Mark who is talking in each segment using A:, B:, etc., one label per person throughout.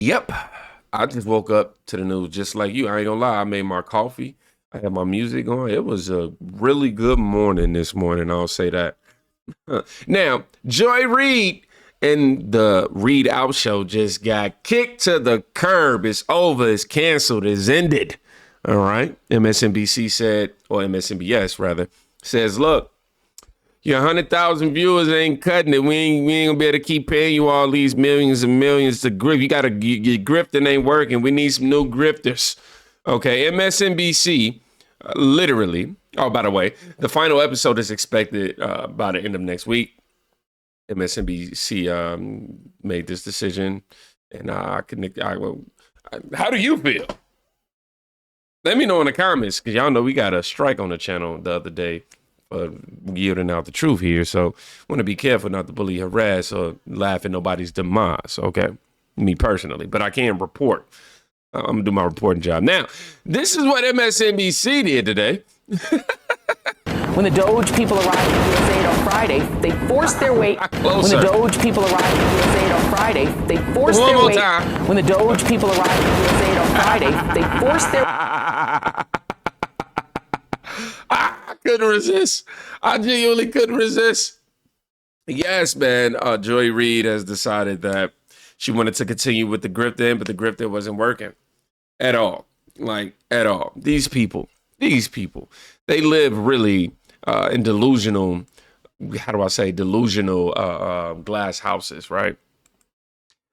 A: Yep. I just woke up to the news just like you. I ain't gonna lie. I made my coffee. I had my music on. It was a really good morning this morning. I'll say that. Now, Joy Reid and the Reid Out Show just got kicked to the curb. It's over. It's canceled. It's ended. All right. MSNBC said, or MSNBS rather, says, look, your 100,000 viewers ain't cutting it. We ain't gonna be able to keep paying you all these millions and millions to grift. Your grifting ain't working. We need some new grifters. Okay, MSNBC, literally. Oh, by the way, the final episode is expected by the end of next week. MSNBC made this decision, and how do you feel? Let me know in the comments, because y'all know we got a strike on the channel the other day. Yielding out the truth here, so want to be careful not to bully, harass, or laugh at nobody's demise. Okay, me personally, but I can report. I'm gonna do my reporting job. Now, this is what MSNBC did today.
B: When the Doge people arrived at US 8 on Friday, they forced their way. When the Doge people arrived at US 8 on Friday, they forced their way. When the Doge people arrived at US 8 on Friday, they forced their.
A: I couldn't resist. I genuinely couldn't resist. Yes, man. Joy Reid has decided that she wanted to continue with the grifting, but the grifting wasn't working at all. Like, at all. These people, they live really in delusional, glass houses, right?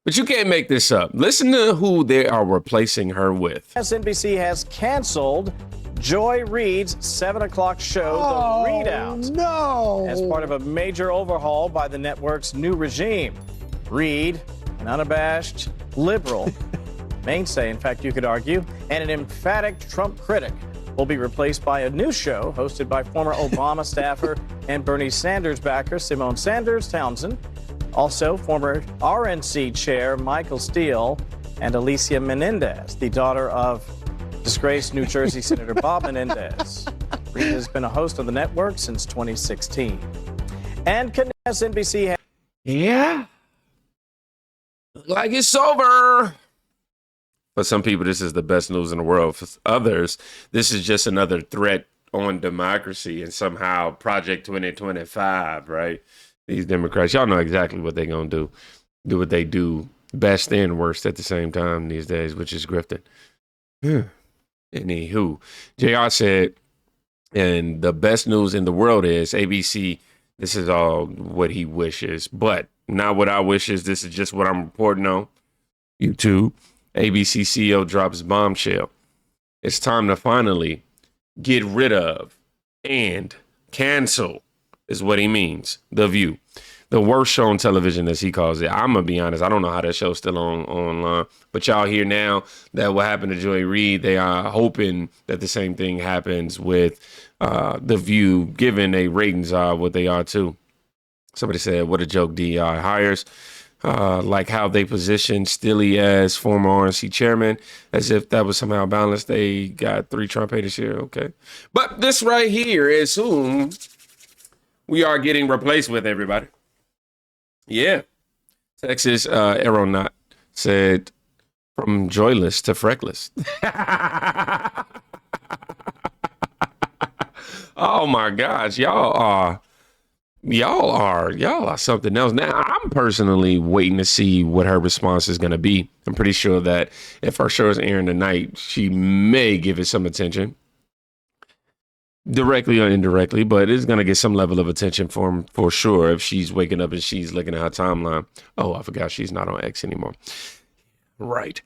A: But you can't make this up. Listen to who they are replacing her with.
C: MSNBC has canceled Joy Reid's 7 o'clock show, The Reid Out,
D: no!
C: as part of a major overhaul by the network's new regime. Reid, an unabashed liberal, mainstay, in fact, you could argue, and an emphatic Trump critic, will be replaced by a new show hosted by former Obama staffer and Bernie Sanders backer Simone Sanders Townsend, also former RNC chair Michael Steele, and Alicia Menendez, the daughter of disgraced New Jersey Senator Bob Menendez. Reid has been a host on the network since 2016. And MSNBC has...
A: Yeah. Like it's over. For some people, this is the best news in the world. For others, this is just another threat on democracy and somehow Project 2025, right? These Democrats, y'all know exactly what they're going to do. Do what they do best and worst at the same time these days, which is grifting. Anywho, JR said, and the best news in the world is ABC, this is all what he wishes, but not what I wishes. This is just what I'm reporting on. YouTube, ABC CEO drops bombshell. It's time to finally get rid of and cancel is what he means. The View. The worst show on television, as he calls it. I'm going to be honest. I don't know how that show's still online. But y'all hear now that what happened to Joy Reid, they are hoping that the same thing happens with The View, given a ratings are what they are too. Somebody said, what a joke, DEI hires. Like how they positioned Steele as former RNC chairman, as if that was somehow balanced. They got 3 Trump haters here. Okay. But this right here is whom we are getting replaced with, everybody. Yeah. Texas Aeronaut said from joyless to freckless. Oh my gosh, y'all are something else. Now, I'm personally waiting to see what her response is going to be. I'm pretty sure that if her show is airing tonight, she may give it some attention. Directly or indirectly, but it's going to get some level of attention for sure if she's waking up and she's looking at her timeline. Oh, I forgot she's not on X anymore. Right.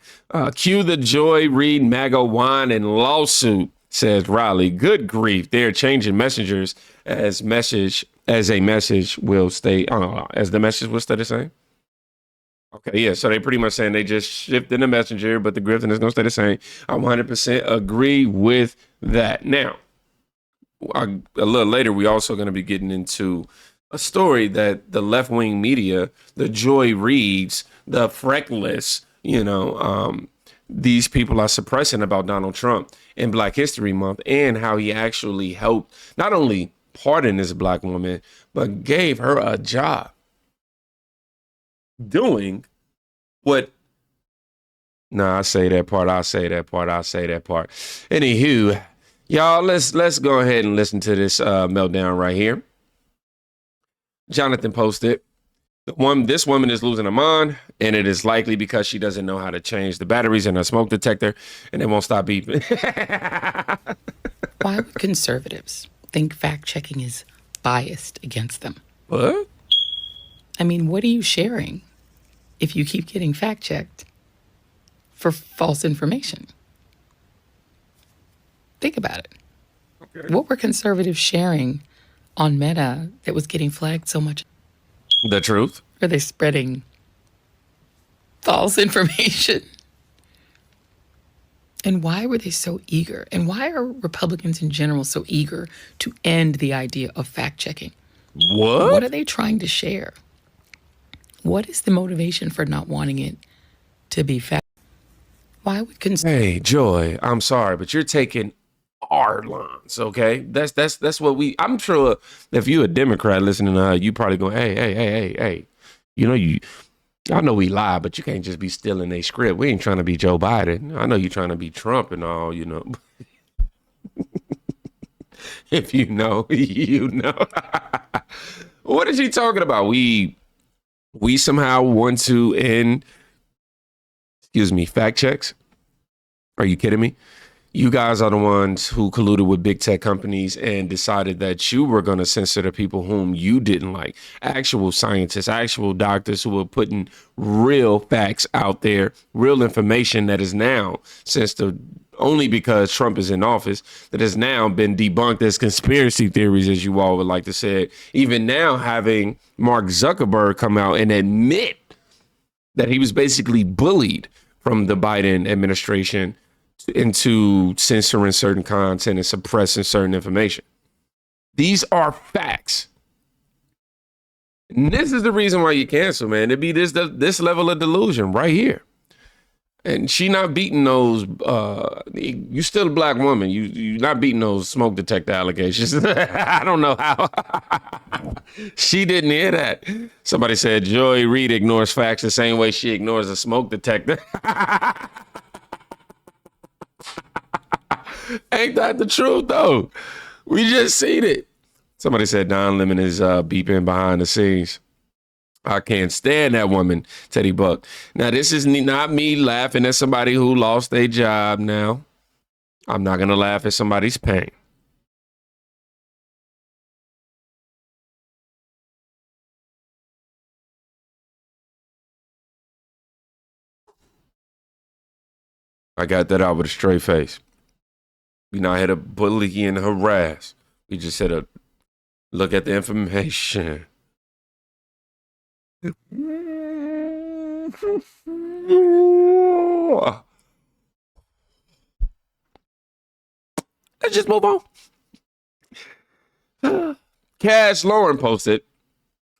A: Cue the Joy Reid MAGA whine and lawsuit, says Riley. Good grief. They're changing messengers as a message will stay. As the message will stay the same. Okay, yeah. So they pretty much saying they just shifted the messenger, but the grifting is going to stay the same. I 100% agree with that. Now, a little later, we're also going to be getting into a story that the left-wing media, the Joy Reids, the Freckless, these people are suppressing about Donald Trump in Black History Month and how he actually helped not only pardon this Black woman, but gave her a job doing what Nah, I say that part. I say that part. I say that part. Anywho, y'all, let's go ahead and listen to this meltdown right here. Jonathan posted, this woman is losing her mind, and it is likely because she doesn't know how to change the batteries in her smoke detector, and it won't stop beeping.
D: Why would conservatives think fact-checking is biased against them?
A: What?
D: I mean, what are you sharing if you keep getting fact-checked for false information? Think about it. Okay. What were conservatives sharing on Meta that was getting flagged so much?
A: The truth.
D: Are they spreading false information? And why were they so eager? And why are Republicans in general so eager to end the idea of fact-checking?
A: What?
D: What are they trying to share? What is the motivation for not wanting it to be fact? Why would
A: Hey, Joy, I'm sorry, but you're taking our lines, okay? That's what I'm sure if you're a Democrat listening to her, you probably going, hey. I know we lie, but you can't just be stealing a script. We ain't trying to be Joe Biden. I know you're trying to be Trump and all, If you know, you know. What is she talking about? We somehow want to end, fact checks? Are you kidding me? You guys are the ones who colluded with big tech companies and decided that you were going to censor the people whom you didn't like. Actual scientists, actual doctors who were putting real facts out there, real information that is now, only because Trump is in office, that has now been debunked as conspiracy theories, as you all would like to say it. Even now having Mark Zuckerberg come out and admit that he was basically bullied from the Biden administration into censoring certain content and suppressing certain information. These are facts. And this is the reason why you cancel, man. It be this level of delusion right here. And she not beating those, you still a black woman. You not beating those smoke detector allegations. I don't know how. She didn't hear that. Somebody said Joy Reid ignores facts the same way she ignores a smoke detector. Ain't that the truth, though? We just seen it. Somebody said Don Lemon is beeping behind the scenes. I can't stand that woman, Teddy Buck. Now, this is not me laughing at somebody who lost their job now. I'm not going to laugh at somebody's pain. I got that out with a straight face. We not here to bully and harass. We just had to look at the information. Let's just move on. Cash Lauren posted,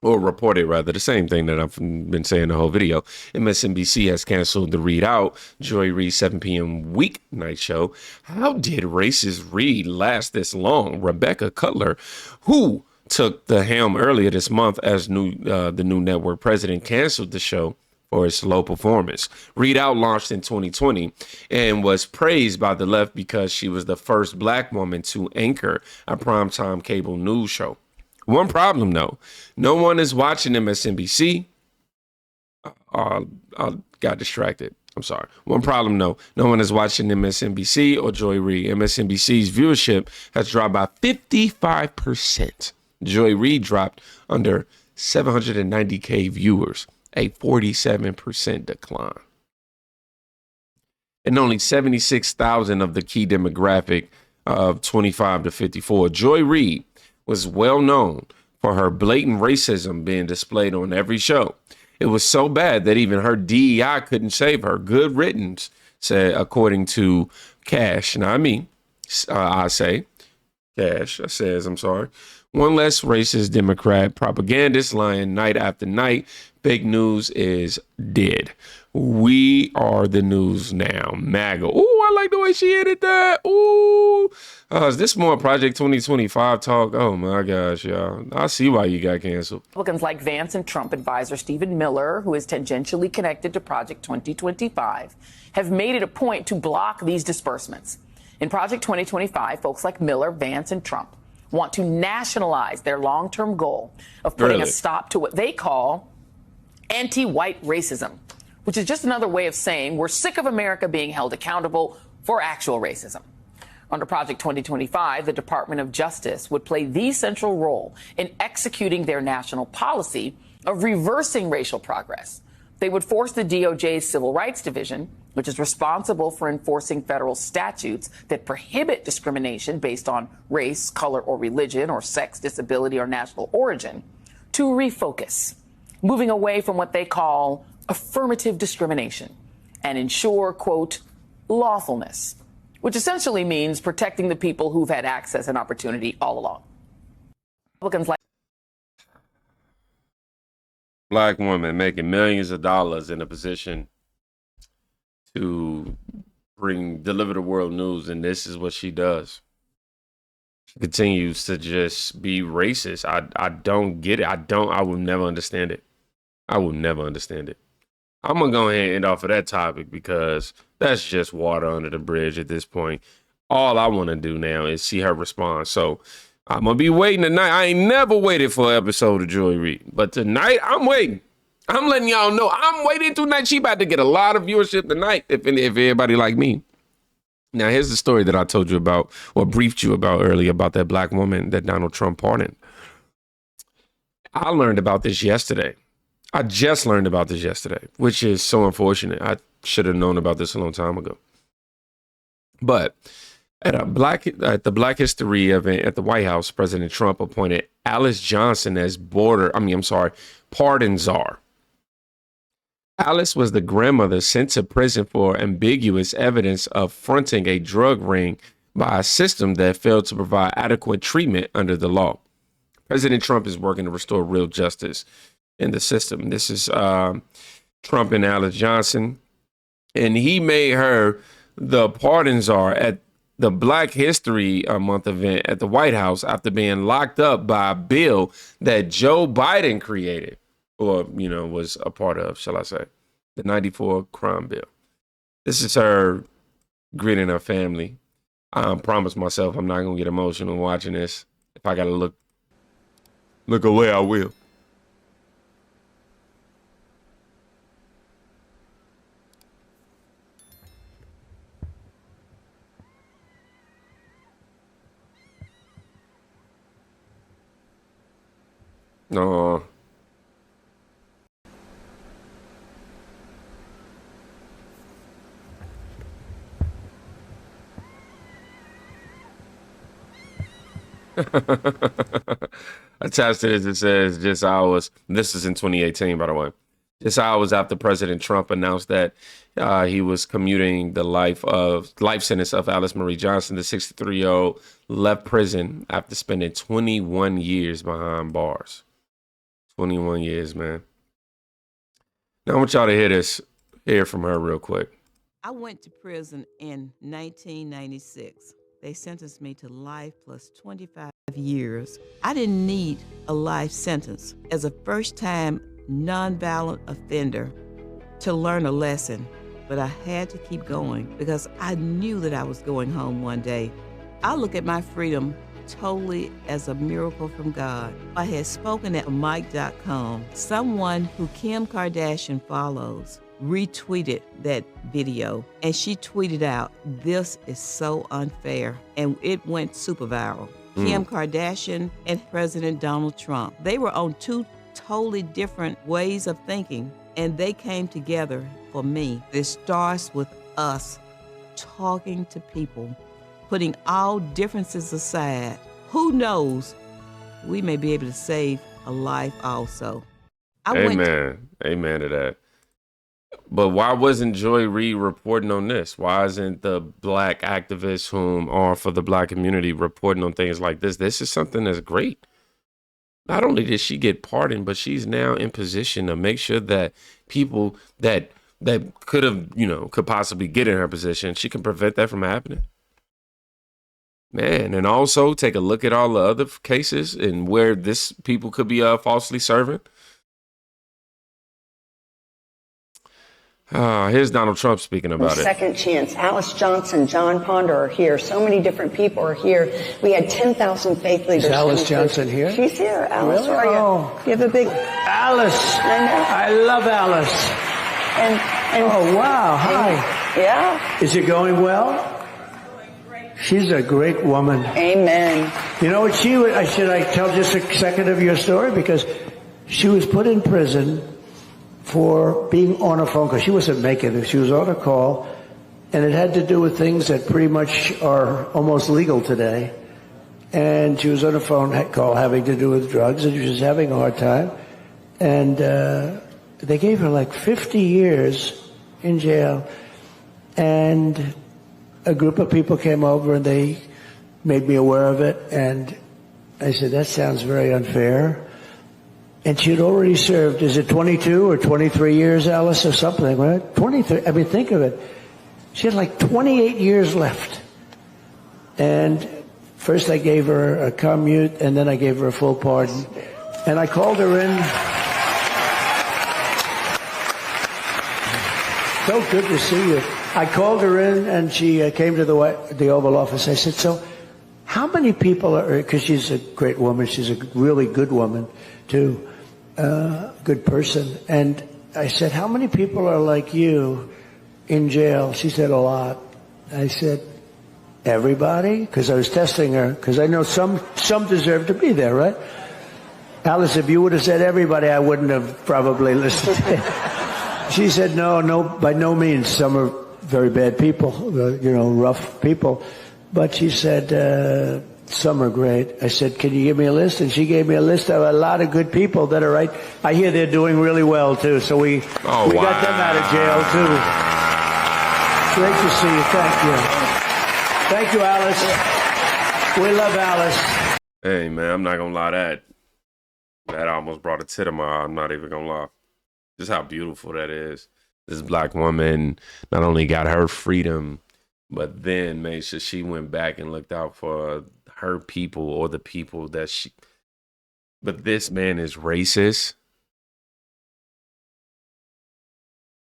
A: or reported rather, the same thing that I've been saying the whole video. MSNBC has canceled the Reid Out, Joy Reid 7 p.m. weeknight show. How did racist Reid last this long? Rebecca Cutler, who took the helm earlier this month as the new network president, canceled the show for its low performance. Reid Out launched in 2020 and was praised by the left because she was the first black woman to anchor a primetime cable news show. One problem, though. No one is watching MSNBC. I got distracted. I'm sorry. One problem, though. No one is watching MSNBC or Joy Reid. MSNBC's viewership has dropped by 55%. Joy Reid dropped under 790K viewers, a 47% decline. And only 76,000 of the key demographic of 25 to 54. Joy Reid was well known for her blatant racism being displayed on every show. It was so bad that even her DEI couldn't save her. Good riddance, said, according to Cash. Now, I say, Cash says, I'm sorry. One less racist Democrat propagandist lying night after night. Fake news is dead. We are the news now. MAGA. Ooh, I like the way she edited that. Ooh. Is this more Project 2025 talk? Oh my gosh, y'all. I see why you got canceled.
B: Republicans like Vance and Trump advisor Stephen Miller, who is tangentially connected to Project 2025, have made it a point to block these disbursements. In Project 2025, folks like Miller, Vance, and Trump want to nationalize their long-term goal of putting a stop to what they call anti-white racism, which is just another way of saying we're sick of America being held accountable for actual racism. Under Project 2025, the Department of Justice would play the central role in executing their national policy of reversing racial progress. They would force the DOJ's Civil Rights Division, which is responsible for enforcing federal statutes that prohibit discrimination based on race, color, or religion, or sex, disability, or national origin, to refocus, moving away from what they call affirmative discrimination and ensure, quote, lawfulness, which essentially means protecting the people who've had access and opportunity all along. Republicans like
A: Black woman making millions of dollars in a position to deliver the world news, and this is what she does. She continues to just be racist. I don't get it. I will never understand it. I will never understand it. I'm gonna go ahead and end off of that topic because that's just water under the bridge at this point. All I want to do now is see her respond. So I'm gonna be waiting tonight. I ain't never waited for an episode of Joy Reid, but tonight I'm waiting. I'm letting y'all know I'm waiting tonight. She about to get a lot of viewership tonight if everybody like me. Now here's the story that I told you about or briefed you about earlier about that black woman that Donald Trump pardoned. I learned about this yesterday. I just learned about this yesterday, which is so unfortunate. I should have known about this a long time ago. But at the Black History event at the White House, President Trump appointed Alice Johnson as pardon czar. Alice was the grandmother sent to prison for ambiguous evidence of fronting a drug ring by a system that failed to provide adequate treatment under the law. President Trump is working to restore real justice in the system. This is Trump and Alice Johnson, and he made her the pardon czar at the Black History Month event at the White House after being locked up by a bill that Joe Biden created, or, was a part of, shall I say, the 94 crime bill. This is her greeting her family. I promised myself I'm not going to get emotional watching this. If I got to look away, I will. No. Attached to this, it says just hours. This is in 2018, by the way. Just hours after President Trump announced that he was commuting the life sentence of Alice Marie Johnson, the 63-year-old left prison after spending 21 years behind bars. 21 years, man. Now I want y'all to hear from her real quick.
E: I went to prison in 1996. They sentenced me to life plus 25 years. I didn't need a life sentence as a first-time nonviolent offender to learn a lesson, but I had to keep going because I knew that I was going home one day. I look at my freedom totally as a miracle from God. I had spoken at Mike.com. Someone who Kim Kardashian follows retweeted that video, and she tweeted out, "This is so unfair," and it went super viral. Kim Kardashian and President Donald Trump, they were on two totally different ways of thinking, and they came together for me. It starts with us talking to people, putting all differences aside. Who knows, we may be able to save a life also.
A: Amen to that. But why wasn't Joy Reid reporting on this? Why isn't the black activists whom are for the black community reporting on things like this? This is something that's great. Not only did she get pardoned, but she's now in position to make sure that people that could have, could possibly get in her position, she can prevent that from happening. Man, and also take a look at all the other cases and where this people could be falsely serving. Here's Donald Trump speaking about it.
F: Second chance. Alice Johnson, John Ponder are here. So many different people are here. We had 10,000 faith leaders.
G: Is Alice Johnson here?
F: She's here. Alice,
G: Really?
F: where are you?
G: Oh.
F: Give a big.
G: Alice.
F: I know.
G: I love Alice.
F: And
G: Oh, wow. Hi.
F: yeah.
G: Is it going well? She's a great woman.
F: Amen.
G: You know what should I tell just a second of your story? Because she was put in prison for being on a phone call. She wasn't making it. She was on a call, and it had to do with things that pretty much are almost legal today. And she was on a phone call having to do with drugs, and she was having a hard time. And they gave her like 50 years in jail. And a group of people came over, and they made me aware of it. And I said, that sounds very unfair. And she had already served, is it 22 or 23 years, Alice, or something, right? 23, I mean, think of it. She had like 28 years left. And first I gave her a commute, and then I gave her a full pardon. And I called her in. So good to see you. I called her in, and she came to the Oval Office. I said, so how many people are, because she's a great woman, she's a really good woman, too. Good person. And I said, how many people are like you in jail? She said, a lot. I said, everybody? Because I was testing her, because I know some deserve to be there, right? Alice, if you would have said everybody, I wouldn't have probably listened. She said, no, by no means. Some are very bad people, rough people. But she said, some are great. I said, can you give me a list? And she gave me a list of a lot of good people that are right. I hear they're doing really well, too. So we got them out of jail, too. Great to see you. Thank you. Thank you, Alice. We love Alice.
A: Hey, man, I'm not going to lie. That almost brought a tear to my eye. I'm not even going to lie. Just how beautiful that is. This black woman not only got her freedom, but then made sure she went back and looked out for her people, or the people that she. But this man is racist.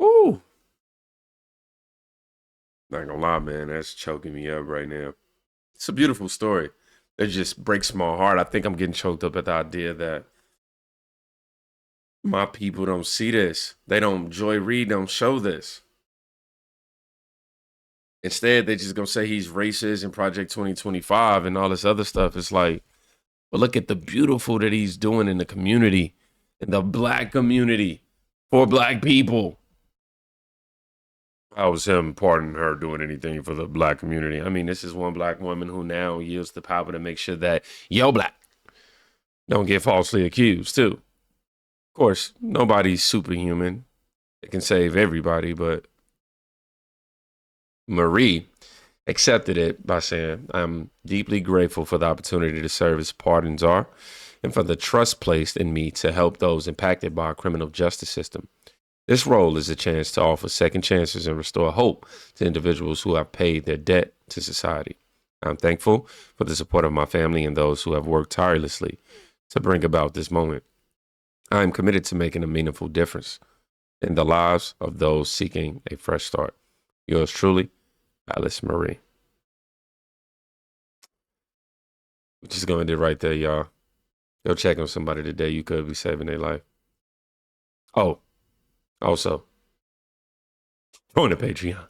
A: Ooh. Not gonna lie, man, that's choking me up right now. It's a beautiful story. It just breaks my heart. I think I'm getting choked up at the idea that my people don't see this. They don't. Joy Reid don't show this. Instead, they just gonna say he's racist in Project 2025 and all this other stuff. It's like, but look at the beautiful that he's doing in the community, in the black community, for black people. How was him pardoning her doing anything for the black community? I mean, this is one black woman who now yields the power to make sure that yo black don't get falsely accused too. Of course, nobody's superhuman. They can save everybody, but Marie accepted it by saying, I'm deeply grateful for the opportunity to serve as pardons are and for the trust placed in me to help those impacted by our criminal justice system. This role is a chance to offer second chances and restore hope to individuals who have paid their debt to society. I'm thankful for the support of my family and those who have worked tirelessly to bring about this moment. I am committed to making a meaningful difference in the lives of those seeking a fresh start. Yours truly, Alice Marie. We're just going to end it right there, y'all. Go check on somebody today. You could be saving their life. Oh, also, join the Patreon.